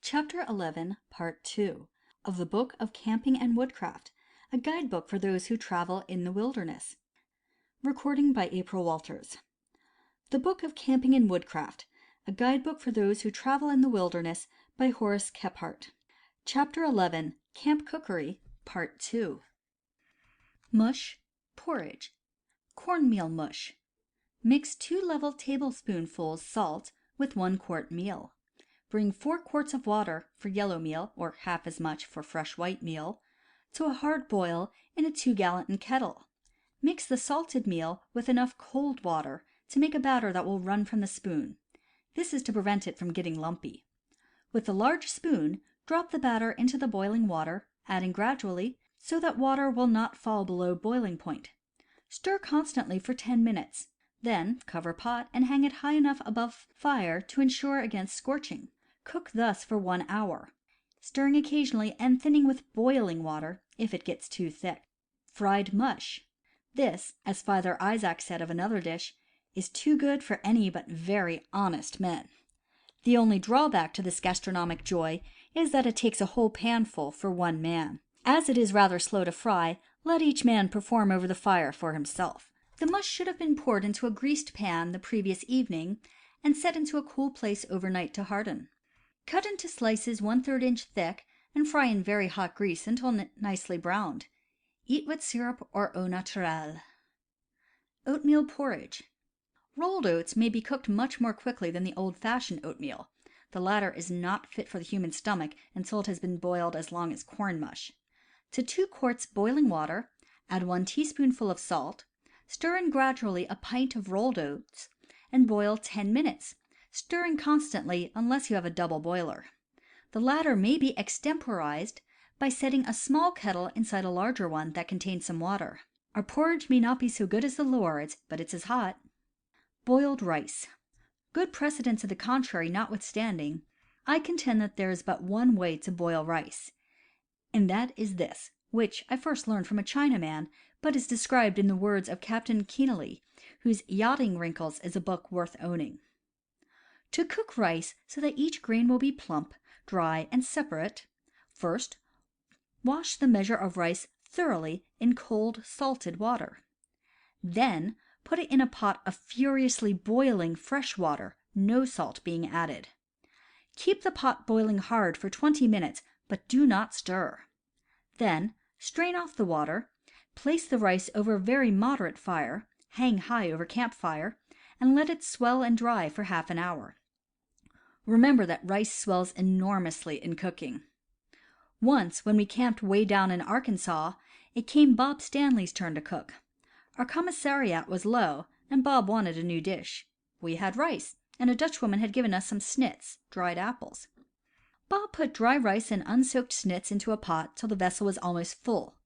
Chapter 11, Part 2 of the Book of Camping and Woodcraft, a guidebook for those who travel in the wilderness. Recording by April Walters. The Book of Camping and Woodcraft, a guidebook for those who travel in the wilderness by Horace Kephart. Chapter 11, Camp Cookery, Part 2. Mush, porridge. Cornmeal mush. Mix 2 level tablespoonfuls salt with 1 quart meal. Bring 4 quarts of water for yellow meal, or half as much for fresh white meal, to a hard boil in a 2-gallon kettle. Mix the salted meal with enough cold water to make a batter that will run from the spoon. This is to prevent it from getting lumpy. With a large spoon, drop the batter into the boiling water, adding gradually so that water will not fall below boiling point. Stir constantly for 10 minutes. Then cover pot and hang it high enough above fire to ensure against scorching. Cook thus for 1 hour, stirring occasionally and thinning with boiling water if it gets too thick. Fried mush. This, as Father Isaac said of another dish, is too good for any but very honest men. The only drawback to this gastronomic joy is that it takes a whole panful for 1 man. As it is rather slow to fry, let each man perform over the fire for himself. The mush should have been poured into a greased pan the previous evening and set into a cool place overnight to harden. Cut into slices 1/3 inch thick and fry in very hot grease until nicely browned. Eat with syrup or au naturel. Oatmeal porridge. Rolled oats may be cooked much more quickly than the old-fashioned oatmeal. The latter is not fit for the human stomach until it has been boiled as long as corn mush. To 2 quarts boiling water, add 1 teaspoonful of salt, stir in gradually a pint of rolled oats, and boil 10 minutes. Stirring constantly unless you have a double boiler. The latter may be extemporized by setting a small kettle inside a larger one that contains some water. Our porridge may not be so good as the Lord's, but it's as hot. Boiled rice. Good precedent to the contrary notwithstanding, I contend that there is but one way to boil rice, and that is this, which I first learned from a Chinaman, but is described in the words of Captain Keneally, whose Yachting Wrinkles is a book worth owning. To cook rice so that each grain will be plump, dry, and separate, first wash the measure of rice thoroughly in cold salted water. Then put it in a pot of furiously boiling fresh water, no salt being added. Keep the pot boiling hard for 20 minutes, but do not stir. Then strain off the water, place the rice over a very moderate fire, hang high over campfire, and let it swell and dry for half an hour. Remember that rice swells enormously in cooking. Once, when we camped way down in Arkansas, it came Bob Stanley's turn to cook. Our commissariat was low, and Bob wanted a new dish. We had rice, and a Dutchwoman had given us some snits, dried apples. Bob put dry rice and unsoaked snits into a pot till the vessel was almost full,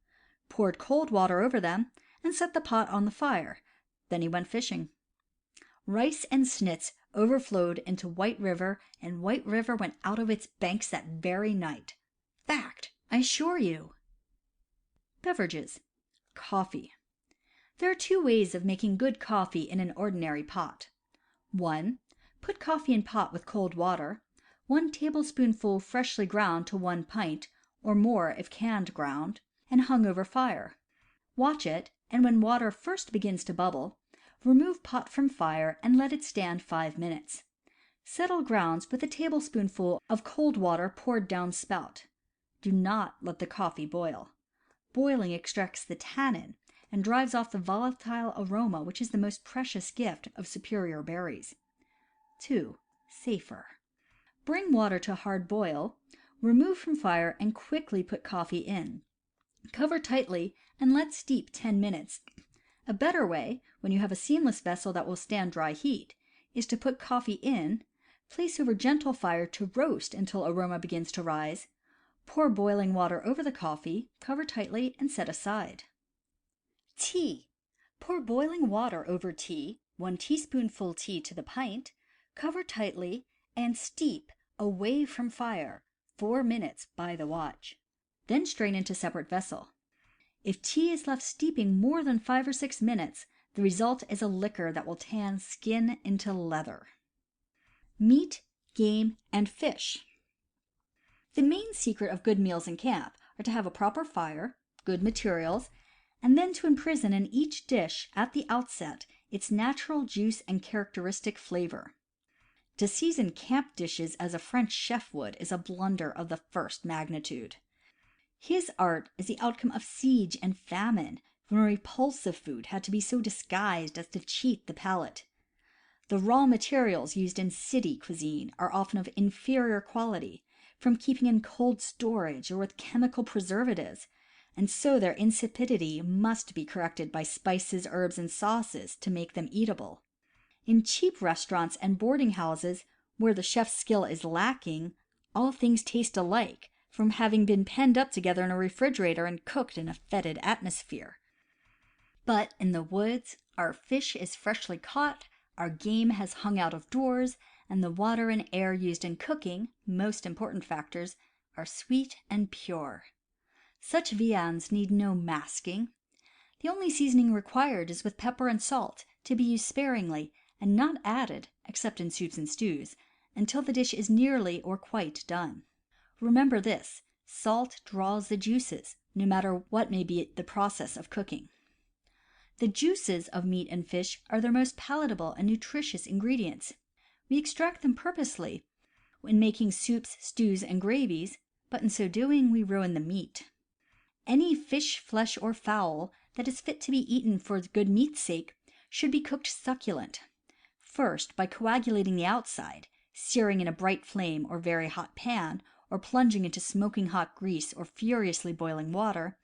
poured cold water over them, and set the pot on the fire. Then he went fishing. Rice and snits overflowed into White River, and White River went out of its banks that very night. Fact, I assure you. Beverages. Coffee. There are 2 ways of making good coffee in an ordinary pot. 1. Put coffee in pot with cold water, 1 tablespoonful freshly ground to 1 pint, or more if canned ground, and hung over fire. Watch it, and when water first begins to bubble, remove pot from fire and let it stand 5 minutes. Settle grounds with a tablespoonful of cold water poured down spout. Do not let the coffee boil. Boiling extracts the tannin and drives off the volatile aroma which is the most precious gift of superior berries. 2. Safer. Bring water to hard boil, remove from fire and quickly put coffee in. Cover tightly and let steep 10 minutes. A better way, when you have a seamless vessel that will stand dry heat, is to put coffee in, place over gentle fire to roast until aroma begins to rise, pour boiling water over the coffee, cover tightly, and set aside. Tea. Pour boiling water over tea, 1 teaspoonful tea to the pint, cover tightly, and steep away from fire, 4 minutes by the watch. Then strain into separate vessel. If tea is left steeping more than 5 or 6 minutes, the result is a liquor that will tan skin into leather. Meat, game, and fish. The main secret of good meals in camp are to have a proper fire, good materials, and then to imprison in each dish at the outset its natural juice and characteristic flavor. To season camp dishes as a French chef would is a blunder of the first magnitude. His art is the outcome of siege and famine, when repulsive food had to be so disguised as to cheat the palate. The raw materials used in city cuisine are often of inferior quality, from keeping in cold storage or with chemical preservatives, and so their insipidity must be corrected by spices, herbs, and sauces to make them eatable. In cheap restaurants and boarding houses, where the chef's skill is lacking, all things taste alike, from having been penned up together in a refrigerator and cooked in a fetid atmosphere. But in the woods, our fish is freshly caught, our game has hung out of doors, and the water and air used in cooking, most important factors, are sweet and pure. Such viands need no masking. The only seasoning required is with pepper and salt, to be used sparingly, and not added, except in soups and stews, until the dish is nearly or quite done. Remember this: salt draws the juices, no matter what may be the process of cooking. The juices of meat and fish are their most palatable and nutritious ingredients. We extract them purposely when making soups, stews, and gravies, but in so doing we ruin the meat. Any fish, flesh, or fowl that is fit to be eaten for good meat's sake should be cooked succulent. First, by coagulating the outside, searing in a bright flame or very hot pan, or plunging into smoking hot grease or furiously boiling water,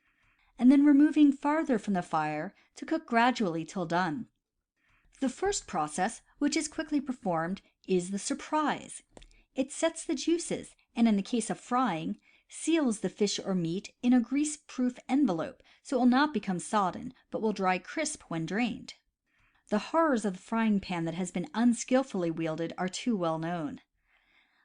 and then removing farther from the fire to cook gradually till done. The first process, which is quickly performed, is the surprise. It sets the juices, and in the case of frying, seals the fish or meat in a grease-proof envelope so it will not become sodden, but will dry crisp when drained. The horrors of the frying pan that has been unskillfully wielded are too well known.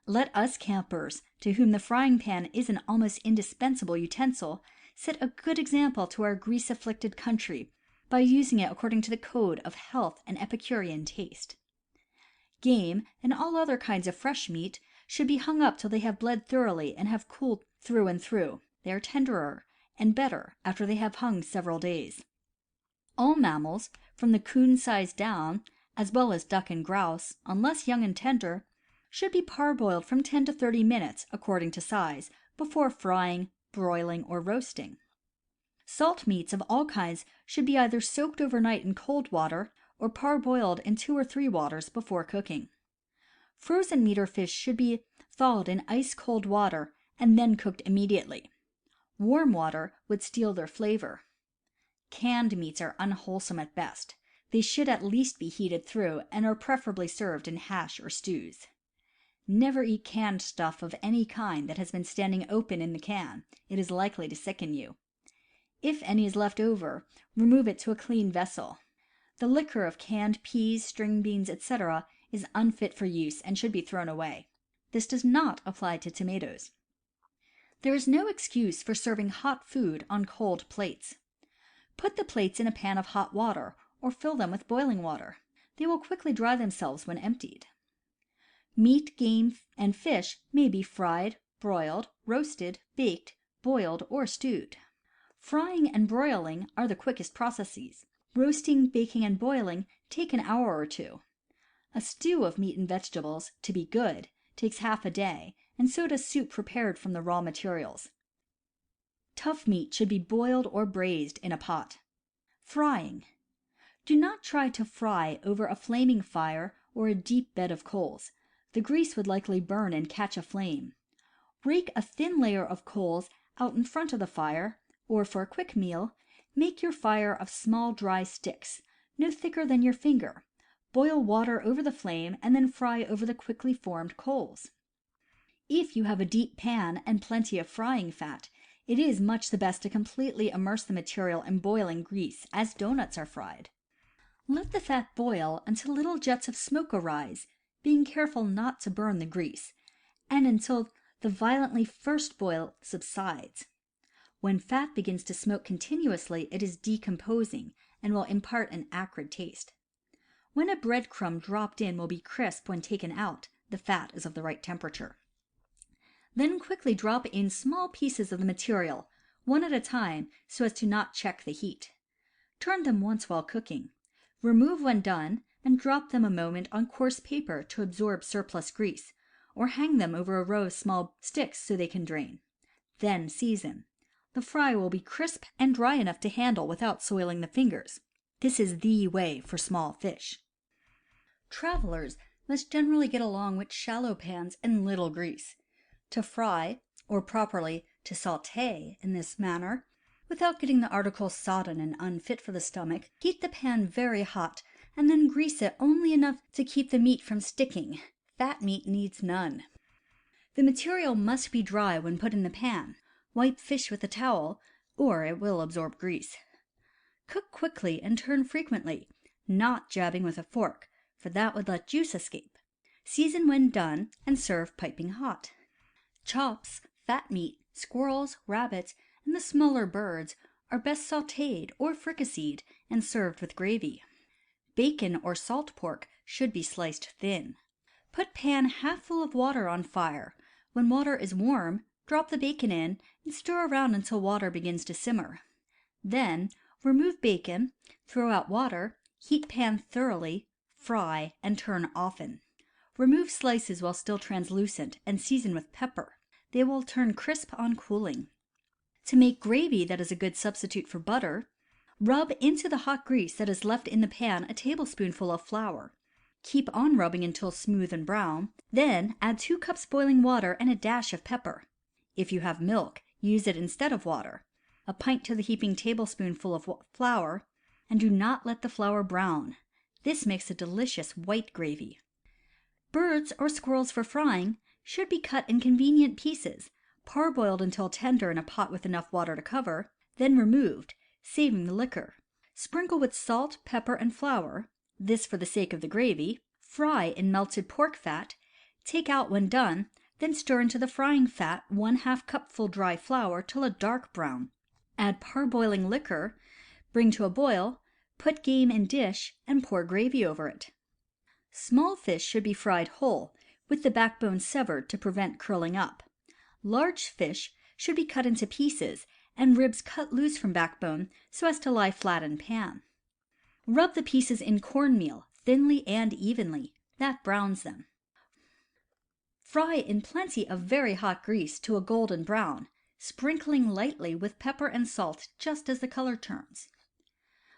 Let us campers, to whom the frying pan is an almost indispensable utensil, set a good example to our grease-afflicted country by using it according to the code of health and Epicurean taste. Game and all other kinds of fresh meat should be hung up till they have bled thoroughly and have cooled through and through. They are tenderer and better after they have hung several days. All mammals, from the coon size down, as well as duck and grouse, unless young and tender, should be parboiled from 10 to 30 minutes, according to size, before frying, broiling, or roasting. Salt meats of all kinds should be either soaked overnight in cold water or parboiled in 2 or 3 waters before cooking. Frozen meat or fish should be thawed in ice-cold water and then cooked immediately. Warm water would steal their flavor. Canned meats are unwholesome at best. They should at least be heated through and are preferably served in hash or stews. Never eat canned stuff of any kind that has been standing open in the can. It is likely to sicken you. If any is left over, remove it to a clean vessel. The liquor of canned peas, string beans, etc., is unfit for use and should be thrown away. This does not apply to tomatoes. There is no excuse for serving hot food on cold plates. Put the plates in a pan of hot water or fill them with boiling water. They will quickly dry themselves when emptied. Meat, game, and fish may be fried, broiled, roasted, baked, boiled, or stewed. Frying and broiling are the quickest processes. Roasting, baking, and boiling take an hour or 2. A stew of meat and vegetables, to be good, takes half a day, and so does soup prepared from the raw materials. Tough meat should be boiled or braised in a pot. Frying. Do not try to fry over a flaming fire or a deep bed of coals. The grease would likely burn and catch a flame. Rake a thin layer of coals out in front of the fire, or for a quick meal, make your fire of small dry sticks, no thicker than your finger. Boil water over the flame and then fry over the quickly formed coals. If you have a deep pan and plenty of frying fat, it is much the best to completely immerse the material in boiling grease, as donuts are fried. Let the fat boil until little jets of smoke arise, being careful not to burn the grease, and until the violently first boil subsides. When fat begins to smoke continuously, it is decomposing and will impart an acrid taste. When a breadcrumb dropped in will be crisp when taken out, the fat is of the right temperature. Then quickly drop in small pieces of the material, one at a time, so as to not check the heat. Turn them once while cooking. Remove when done, and drop them a moment on coarse paper to absorb surplus grease, or hang them over a row of small sticks so they can drain. Then season. The fry will be crisp and dry enough to handle without soiling the fingers. This is the way for small fish. Travelers must generally get along with shallow pans and little grease. To fry, or properly to sauté in this manner, without getting the article sodden and unfit for the stomach, heat the pan very hot, and then grease it only enough to keep the meat from sticking. Fat meat needs none. The material must be dry when put in the pan. Wipe fish with a towel, or it will absorb grease. Cook quickly and turn frequently, not jabbing with a fork, for that would let juice escape. Season when done, and serve piping hot. Chops, fat meat, squirrels, rabbits, and the smaller birds are best sautéed or fricasseed and served with gravy. Bacon or salt pork should be sliced thin. Put pan half full of water on fire. When water is warm, drop the bacon in and stir around until water begins to simmer. Then remove bacon, throw out water, heat pan thoroughly, fry, and turn often. Remove slices while still translucent and season with pepper. They will turn crisp on cooling. To make gravy that is a good substitute for butter, rub into the hot grease that is left in the pan a tablespoonful of flour. Keep on rubbing until smooth and brown. Then add 2 cups boiling water and a dash of pepper. If you have milk, use it instead of water. A pint to the heaping tablespoonful of flour, and do not let the flour brown. This makes a delicious white gravy. Birds or squirrels for frying should be cut in convenient pieces, parboiled until tender in a pot with enough water to cover, then removed, saving the liquor. Sprinkle with salt, pepper, and flour, this for the sake of the gravy, fry in melted pork fat, take out when done, then stir into the frying fat 1/2 cupful dry flour till a dark brown. Add parboiling liquor, bring to a boil, put game in dish, and pour gravy over it. Small fish should be fried whole, with the backbone severed to prevent curling up. Large fish should be cut into pieces, and ribs cut loose from backbone so as to lie flat in pan. Rub the pieces in cornmeal, thinly and evenly. That browns them. Fry in plenty of very hot grease to a golden brown, sprinkling lightly with pepper and salt just as the color turns.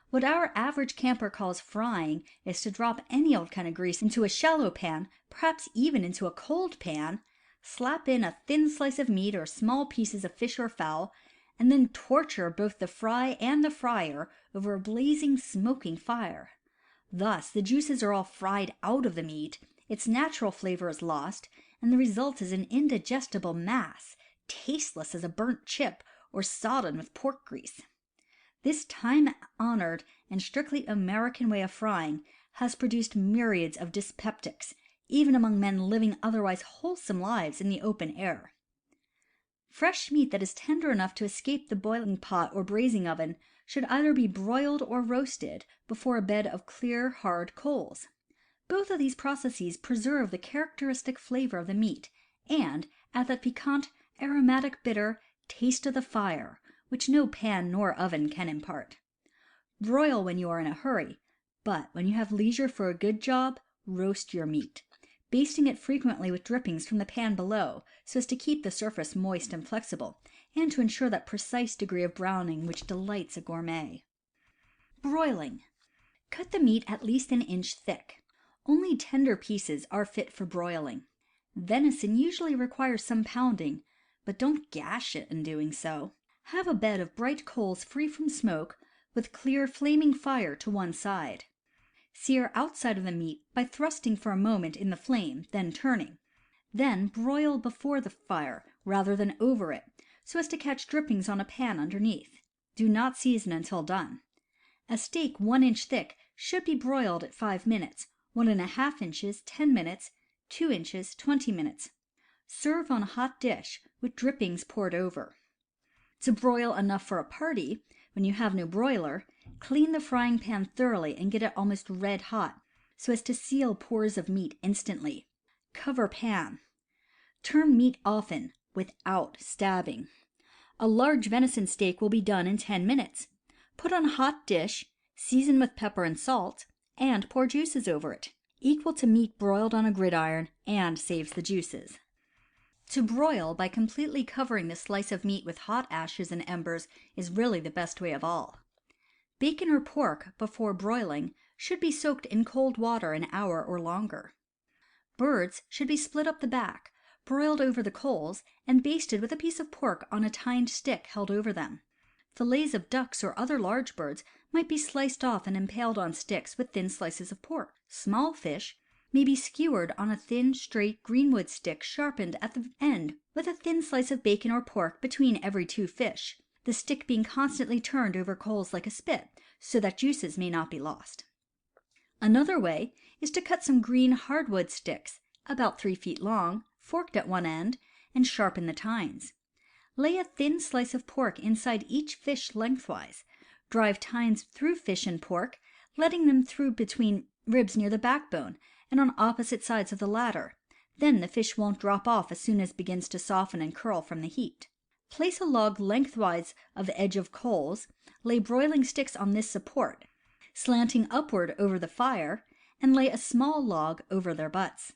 What our average camper calls frying is to drop any old kind of grease into a shallow pan, perhaps even into a cold pan, slap in a thin slice of meat or small pieces of fish or fowl, and then torture both the fry and the fryer over a blazing, smoking fire. Thus, the juices are all fried out of the meat, its natural flavor is lost, and the result is an indigestible mass, tasteless as a burnt chip or sodden with pork grease. This time-honored and strictly American way of frying has produced myriads of dyspeptics, even among men living otherwise wholesome lives in the open air. Fresh meat that is tender enough to escape the boiling pot or braising oven should either be broiled or roasted before a bed of clear, hard coals. Both of these processes preserve the characteristic flavor of the meat and add that piquant, aromatic, bitter taste of the fire, which no pan nor oven can impart. Broil when you are in a hurry, but when you have leisure for a good job, roast your meat, basting it frequently with drippings from the pan below so as to keep the surface moist and flexible, and to ensure that precise degree of browning which delights a gourmet. Broiling. Cut the meat at least an inch thick. Only tender pieces are fit for broiling. Venison usually requires some pounding, but don't gash it in doing so. Have a bed of bright coals free from smoke, with clear flaming fire to one side. Sear outside of the meat by thrusting for a moment in the flame, then turning. Then broil before the fire, rather than over it, so as to catch drippings on a pan underneath. Do not season until done. A steak 1 inch thick should be broiled at 5 minutes, 1½ inches 10 minutes, 2 inches 20 minutes. Serve on a hot dish, with drippings poured over. To broil enough for a party, when you have no broiler, clean the frying pan thoroughly and get it almost red hot, so as to seal pores of meat instantly. Cover pan. Turn meat often, without stabbing. A large venison steak will be done in 10 minutes. Put on a hot dish, season with pepper and salt, and pour juices over it, equal to meat broiled on a gridiron, and saves the juices. To broil by completely covering the slice of meat with hot ashes and embers is really the best way of all. Bacon or pork, before broiling, should be soaked in cold water an hour or longer. Birds should be split up the back, broiled over the coals, and basted with a piece of pork on a tined stick held over them. Fillets of ducks or other large birds might be sliced off and impaled on sticks with thin slices of pork. Small fish may be skewered on a thin, straight greenwood stick sharpened at the end with a thin slice of bacon or pork between every 2 fish, the stick being constantly turned over coals like a spit so that juices may not be lost. Another way is to cut some green hardwood sticks, about 3 feet long, forked at one end, and sharpen the tines. Lay a thin slice of pork inside each fish lengthwise. Drive tines through fish and pork, letting them through between ribs near the backbone and on opposite sides of the latter. Then the fish won't drop off as soon as it begins to soften and curl from the heat. Place a log lengthwise of the edge of coals, lay broiling sticks on this support, slanting upward over the fire, and lay a small log over their butts.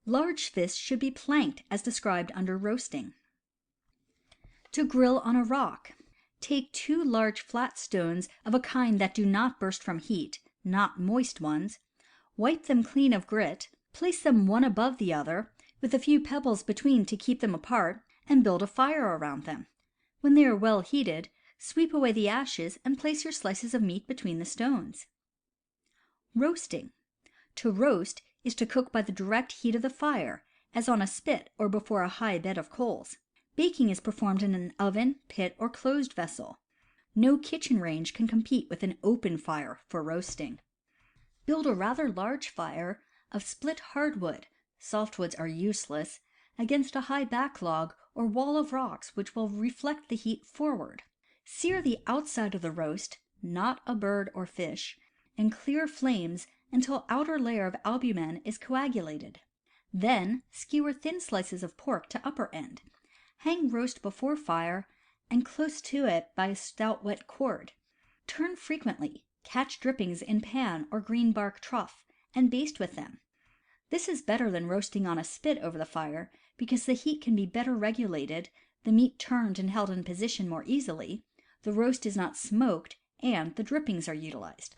Large fish should be planked as described under roasting. To grill on a rock, take 2 large flat stones of a kind that do not burst from heat, not moist ones, wipe them clean of grit, place them one above the other, with a few pebbles between to keep them apart, and build a fire around them. When they are well heated, sweep away the ashes and place your slices of meat between the stones. Roasting. To roast is to cook by the direct heat of the fire, as on a spit or before a high bed of coals. Baking is performed in an oven, pit, or closed vessel. No kitchen range can compete with an open fire for roasting. Build a rather large fire of split hardwood (softwoods are useless) against a high backlog or wall of rocks which will reflect the heat forward. Sear the outside of the roast, not a bird or fish, in clear flames until outer layer of albumen is coagulated. Then skewer thin slices of pork to upper end. Hang roast before fire and close to it by a stout wet cord. Turn frequently, catch drippings in pan or green bark trough, and baste with them. This is better than roasting on a spit over the fire, because the heat can be better regulated, the meat turned and held in position more easily, the roast is not smoked, and the drippings are utilized.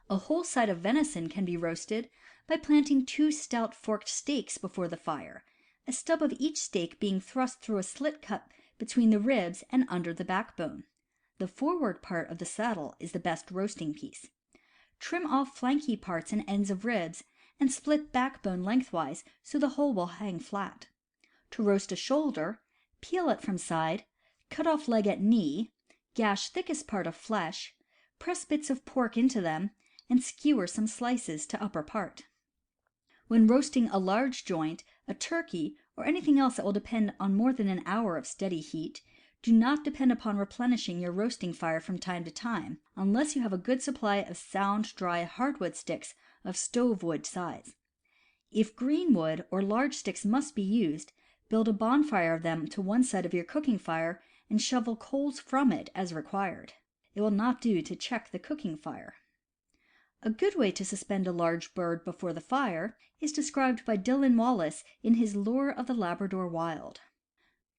A whole side of venison can be roasted by planting 2 stout forked stakes before the fire, a stub of each stake being thrust through a slit cut between the ribs and under the backbone. The forward part of the saddle is the best roasting piece. Trim off flanky parts and ends of ribs, and split backbone lengthwise so the whole will hang flat. To roast a shoulder, peel it from side, cut off leg at knee, gash thickest part of flesh, press bits of pork into them, and skewer some slices to upper part. When roasting a large joint, a turkey, or anything else that will depend on more than an hour of steady heat, do not depend upon replenishing your roasting fire from time to time, unless you have a good supply of sound, dry hardwood sticks of stove wood size. If green wood or large sticks must be used, build a bonfire of them to one side of your cooking fire and shovel coals from it as required. It will not do to check the cooking fire. A good way to suspend a large bird before the fire is described by Dylan Wallace in his Lure of the Labrador Wild.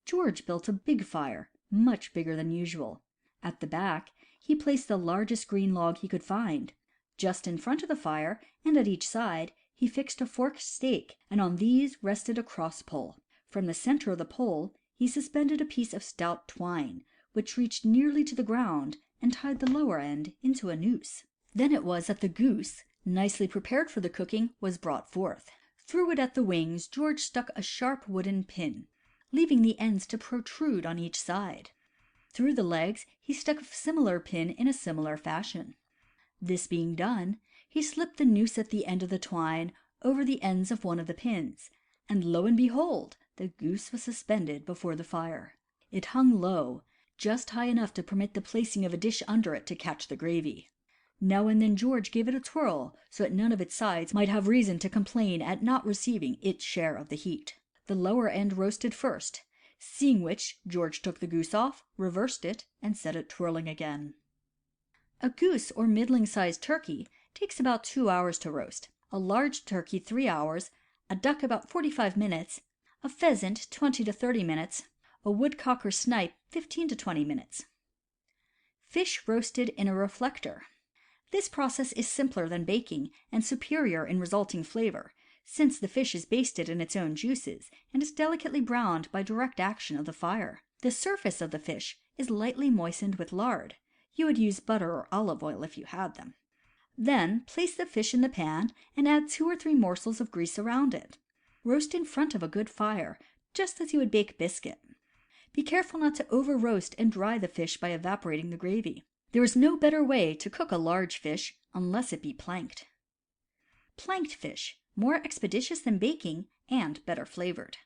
George built a big fire, much bigger than usual. At the back, he placed the largest green log he could find. Just in front of the fire, and at each side, he fixed a forked stake, and on these rested a cross pole. From the center of the pole, he suspended a piece of stout twine, which reached nearly to the ground, and tied the lower end into a noose. Then it was that the goose, nicely prepared for the cooking, was brought forth. Through it at the wings George stuck a sharp wooden pin, leaving the ends to protrude on each side. Through the legs he stuck a similar pin in a similar fashion. This being done, he slipped the noose at the end of the twine over the ends of one of the pins, and lo and behold, the goose was suspended before the fire. It hung low, just high enough to permit the placing of a dish under it to catch the gravy. Now and then George gave it a twirl, so that none of its sides might have reason to complain at not receiving its share of the heat. the lower end roasted first, seeing which George took the goose off, reversed it, and set it twirling again. A goose or middling-sized turkey takes about 2 hours to roast, a large turkey 3 hours, a duck about 45 minutes, a pheasant 20 to 30 minutes, a woodcock or snipe 15 to 20 minutes. Fish roasted in a reflector. This process is simpler than baking and superior in resulting flavor, since the fish is basted in its own juices and is delicately browned by direct action of the fire. The surface of the fish is lightly moistened with lard. You would use butter or olive oil if you had them. Then place the fish in the pan and add 2 or 3 morsels of grease around it. Roast in front of a good fire, just as you would bake biscuit. Be careful not to over-roast and dry the fish by evaporating the gravy. There is no better way to cook a large fish unless it be planked. Planked fish, more expeditious than baking and better flavored.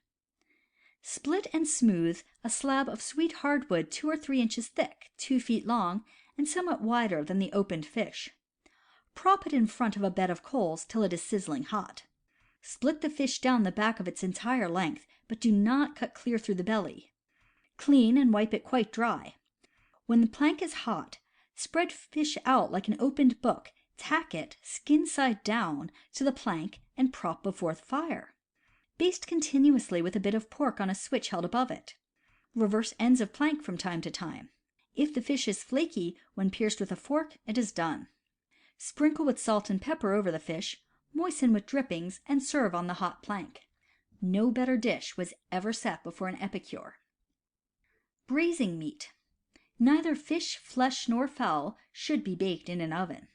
Split and smooth a slab of sweet hardwood 2 or 3 inches thick, 2 feet long, and somewhat wider than the opened fish. Prop it in front of a bed of coals till it is sizzling hot. Split the fish down the back of its entire length, but do not cut clear through the belly. Clean and wipe it quite dry. When the plank is hot, spread fish out like an opened book, tack it, skin side down, to the plank and prop before the fire. Baste continuously with a bit of pork on a switch held above it. Reverse ends of plank from time to time. If the fish is flaky when pierced with a fork, it is done. Sprinkle with salt and pepper over the fish, moisten with drippings, and serve on the hot plank. No better dish was ever set before an epicure. Braising meat. Neither fish, flesh, nor fowl should be baked in an oven.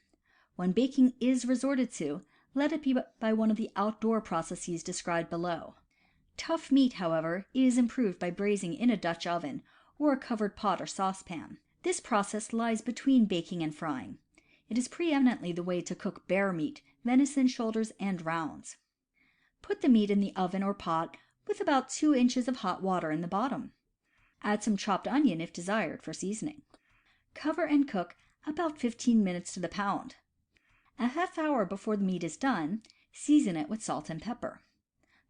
When baking is resorted to, let it be by one of the outdoor processes described below. Tough meat, however, is improved by braising in a Dutch oven or a covered pot or saucepan. This process lies between baking and frying. It is preeminently the way to cook bear meat, venison shoulders, and rounds. Put the meat in the oven or pot with about 2 inches of hot water in the bottom. Add some chopped onion if desired for seasoning. Cover and cook about 15 minutes to the pound. A half hour before the meat is done, season it with salt and pepper.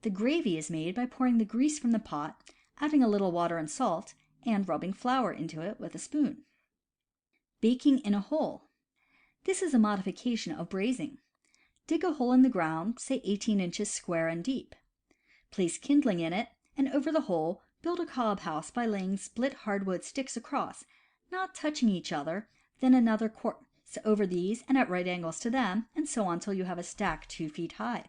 The gravy is made by pouring the grease from the pot, adding a little water and salt, and rubbing flour into it with a spoon. Baking in a hole. This is a modification of braising. Dig a hole in the ground, say 18 inches square and deep. Place kindling in it, and over the hole build a cob house by laying split hardwood sticks across, not touching each other, then another quartz over these and at right angles to them, and so on till you have a stack 2 feet high.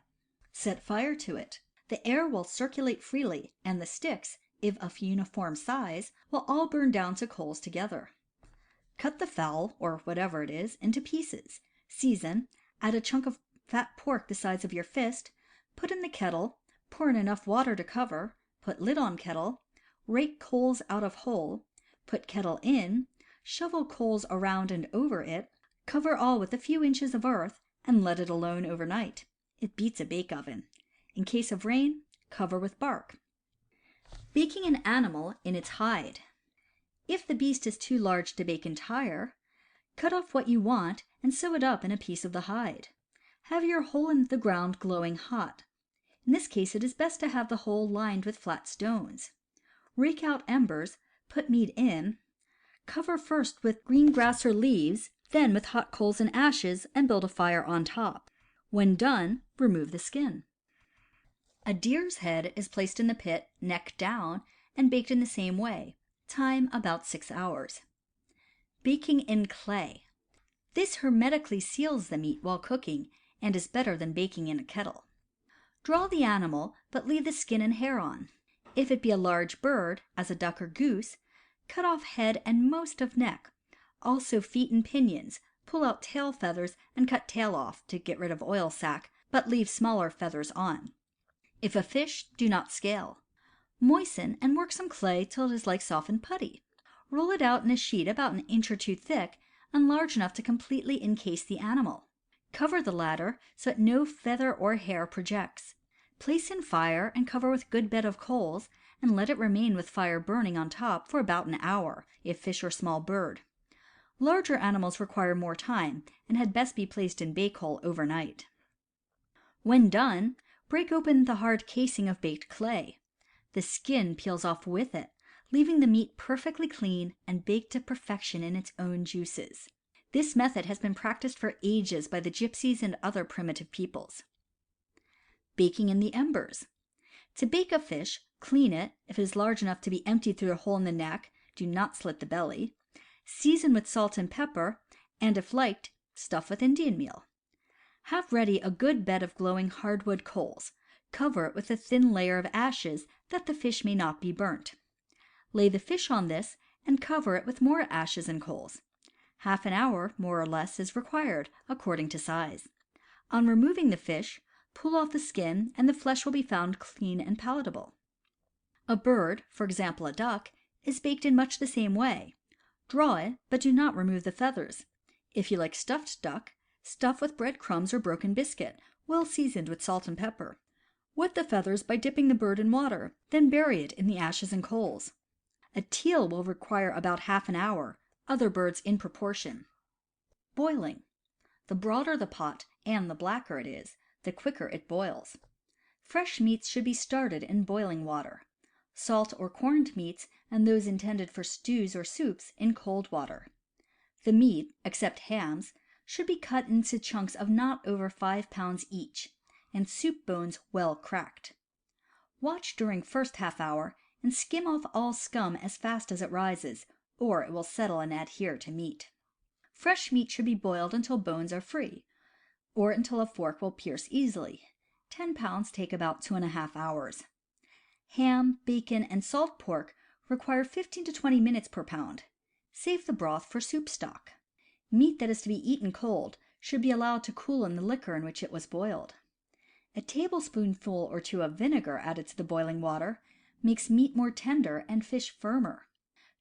Set fire to it. The air will circulate freely, and the sticks, if of uniform size, will all burn down to coals together. Cut the fowl, or whatever it is, into pieces. Season, add a chunk of fat pork the size of your fist, put in the kettle, pour in enough water to cover, put lid on kettle, rake coals out of hole, put kettle in, shovel coals around and over it, cover all with a few inches of earth, and let it alone overnight. It beats a bake oven. In case of rain, cover with bark. Baking an animal in its hide. If the beast is too large to bake entire, cut off what you want and sew it up in a piece of the hide. Have your hole in the ground glowing hot. In this case, it is best to have the hole lined with flat stones. Rake out embers, put meat in, cover first with green grass or leaves, then with hot coals and ashes, and build a fire on top. When done, remove the skin. A deer's head is placed in the pit, neck down, and baked in the same way. Time about 6 hours. Baking in clay. This hermetically seals the meat while cooking and is better than baking in a kettle. Draw the animal, but leave the skin and hair on. If it be a large bird, as a duck or goose, cut off head and most of neck, also feet and pinions, pull out tail feathers and cut tail off to get rid of oil sac, but leave smaller feathers on. If a fish, do not scale. Moisten and work some clay till it is like softened putty. Roll it out in a sheet about 1 inch or 2 thick and large enough to completely encase the animal. Cover the latter so that no feather or hair projects. Place in fire and cover with good bed of coals, and let it remain with fire burning on top for about an hour, if fish or small bird. Larger animals require more time and had best be placed in bake hole overnight. When done, break open the hard casing of baked clay. The skin peels off with it, leaving the meat perfectly clean and baked to perfection in its own juices. This method has been practiced for ages by the gypsies and other primitive peoples. Baking in the embers. To bake a fish, clean it, if it is large enough to be emptied through a hole in the neck, do not slit the belly. Season with salt and pepper, and if liked, stuff with Indian meal. Have ready a good bed of glowing hardwood coals. Cover it with a thin layer of ashes that the fish may not be burnt. Lay the fish on this and cover it with more ashes and coals. Half an hour, more or less, is required, according to size. On removing the fish, pull off the skin and the flesh will be found clean and palatable. A bird, for example a duck, is baked in much the same way. Draw it, but do not remove the feathers. If you like stuffed duck, stuff with breadcrumbs or broken biscuit, well seasoned with salt and pepper. Wet the feathers by dipping the bird in water, then bury it in the ashes and coals. A teal will require about half an hour, other birds in proportion. Boiling. The broader the pot and the blacker it is, the quicker it boils. Fresh meats should be started in boiling water. Salt or corned meats and those intended for stews or soups in cold water. The meat, except hams, should be cut into chunks of not over 5 pounds each, and soup bones well cracked. Watch during first half hour and skim off all scum as fast as it rises, or it will settle and adhere to meat. Fresh meat should be boiled until bones are free, or until a fork will pierce easily. 10 pounds take about 2½ hours. Ham, bacon, and salt pork require 15 to 20 minutes per pound. Save the broth for soup stock. Meat that is to be eaten cold should be allowed to cool in the liquor in which it was boiled. A tablespoonful or two of vinegar added to the boiling water makes meat more tender and fish firmer.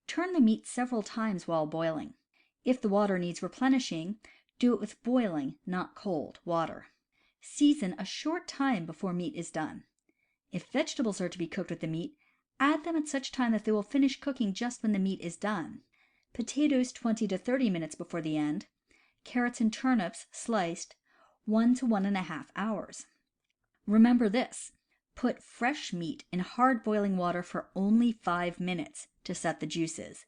Turn the meat several times while boiling. If the water needs replenishing, do it with boiling, not cold, water. Season a short time before meat is done. If vegetables are to be cooked with the meat, add them at such time that they will finish cooking just when the meat is done. Potatoes 20 to 30 minutes before the end. Carrots and turnips, sliced, 1 to 1½ hours. Remember this: put fresh meat in hard boiling water for only 5 minutes to set the juices.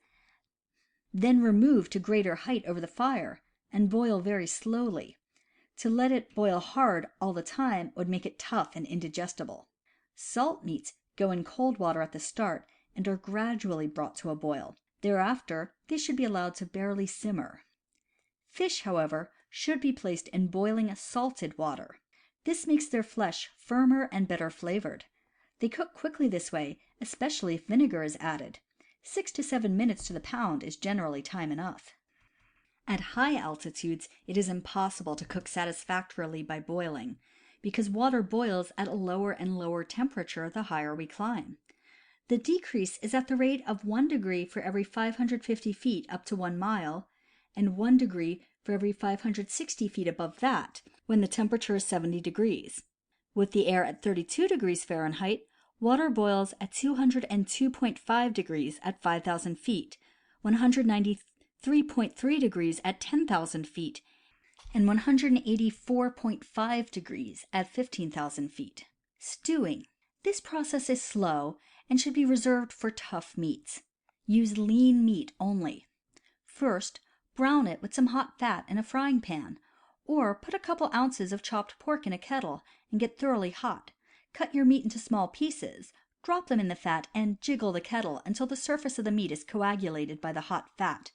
Then remove to greater height over the fire and boil very slowly. To let it boil hard all the time would make it tough and indigestible. Salt meats go in cold water at the start and are gradually brought to a boil. Thereafter, they should be allowed to barely simmer. Fish, however, should be placed in boiling salted water. This makes their flesh firmer and better flavored. They cook quickly this way, especially if vinegar is added. 6 to 7 minutes to the pound is generally time enough. At high altitudes, it is impossible to cook satisfactorily by boiling, because water boils at a lower and lower temperature the higher we climb. The decrease is at the rate of 1 degree for every 550 feet up to 1 mile, and 1 degree for every 560 feet above that, when the temperature is 70 degrees. With the air at 32 degrees Fahrenheit, water boils at 202.5 degrees at 5,000 feet, 193.3 degrees at 10,000 feet, and 184.5 degrees at 15,000 feet. Stewing. This process is slow and should be reserved for tough meats. Use lean meat only. First, brown it with some hot fat in a frying pan, or put a couple ounces of chopped pork in a kettle and get thoroughly hot. Cut your meat into small pieces, drop them in the fat, and jiggle the kettle until the surface of the meat is coagulated by the hot fat,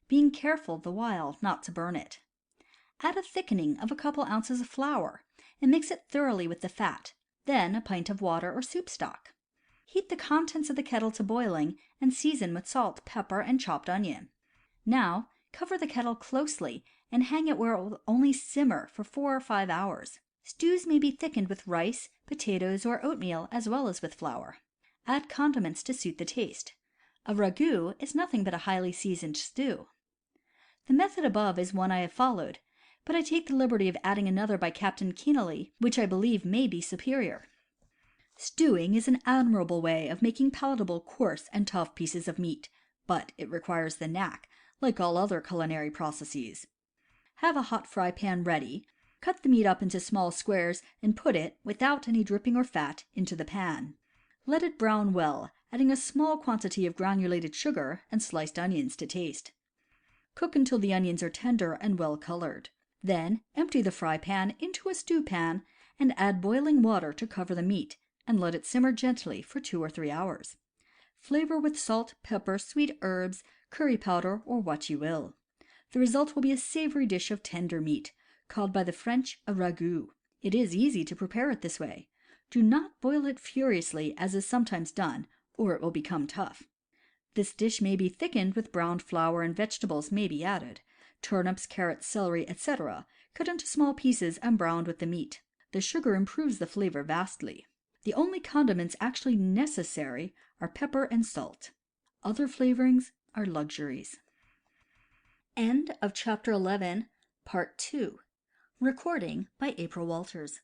being careful the while not to burn it. Add a thickening of a couple ounces of flour, and mix it thoroughly with the fat, then a pint of water or soup stock. Heat the contents of the kettle to boiling and season with salt, pepper, and chopped onion. Now, cover the kettle closely and hang it where it will only simmer for 4 or 5 hours. Stews may be thickened with rice, potatoes, or oatmeal, as well as with flour. Add condiments to suit the taste. A ragout is nothing but a highly seasoned stew. The method above is one I have followed, but I take the liberty of adding another by Captain Keneally, which I believe may be superior. Stewing is an admirable way of making palatable coarse and tough pieces of meat, but it requires the knack, like all other culinary processes. Have a hot fry pan ready, cut the meat up into small squares, and put it, without any dripping or fat, into the pan. Let it brown well, adding a small quantity of granulated sugar and sliced onions to taste. Cook until the onions are tender and well colored. Then empty the fry pan into a stew pan and add boiling water to cover the meat, and let it simmer gently for 2 or 3 hours. Flavor with salt, pepper, sweet herbs, curry powder, or what you will. The result will be a savory dish of tender meat, called by the French a ragout. It is easy to prepare it this way. Do not boil it furiously, as is sometimes done, or it will become tough. This dish may be thickened with browned flour, and vegetables may be added: turnips, carrots, celery, etc., cut into small pieces and browned with the meat. The sugar improves the flavor vastly. The only condiments actually necessary are pepper and salt. Other flavorings are luxuries. End of Chapter 11, Part 2. Recording by April Walters.